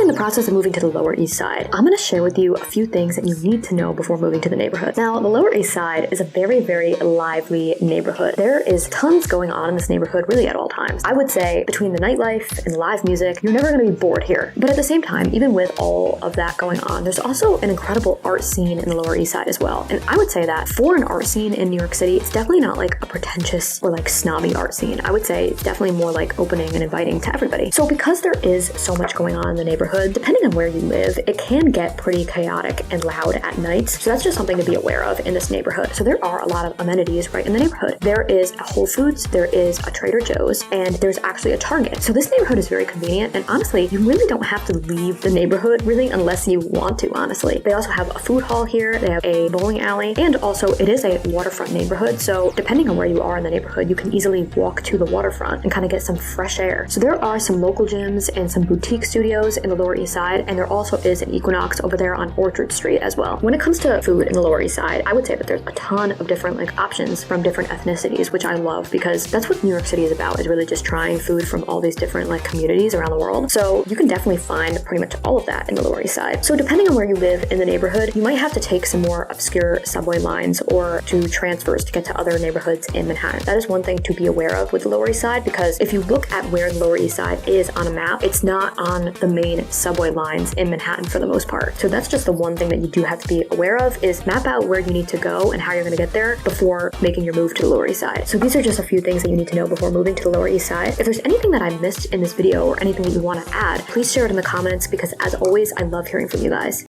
in the process of moving to the Lower East Side, I'm going to share with you a few things that you need to know before moving to the neighborhood. Now, the Lower East Side is a very, very lively neighborhood. There is tons going on in this neighborhood really at all times. I would say between the nightlife and live music, you're never going to be bored here. But at the same time, even with all of that going on, there's also an incredible art scene in the Lower East Side as well. And I would say that for an art scene in New York City, it's definitely not like a pretentious or like snobby art scene. I would say it's definitely more like opening and inviting to everybody. So because there is so much going on in the neighborhood, depending on where you live, it can get pretty chaotic and loud at night. So that's just something to be aware of in this neighborhood. So there are a lot of amenities right in the neighborhood. There is a Whole Foods, there is a Trader Joe's, and there's actually a Target. So this neighborhood is very convenient, and honestly, you really don't have to leave the neighborhood really unless you want to, honestly. They also have a food hall here, they have a bowling alley, and also it is a waterfront neighborhood. So depending on where you are in the neighborhood, you can easily walk to the waterfront and kind of get some fresh air. So there are some local gyms and some boutique studios in the Lower East Side, and there also is an Equinox over there on Orchard Street as well. When it comes to food in the Lower East Side, I would say that there's a ton of different options from different ethnicities, which I love because that's what New York City is about, is really just trying food from all these different communities around the world. So you can definitely find pretty much all of that in the Lower East Side. So depending on where you live in the neighborhood, you might have to take some more obscure subway lines or do transfers to get to other neighborhoods in Manhattan. That is one thing to be aware of with the Lower East Side, because if you look at where the Lower East Side is on a map, it's not on the main subway lines in Manhattan for the most part. So that's just the one thing that you do have to be aware of, is map out where you need to go and how you're going to get there before making your move to the Lower East Side. So these are just a few things that you need to know before moving to the Lower East Side. If there's anything that I missed in this video or anything that you want to add, please share it in the comments, because as always, I love hearing from you guys.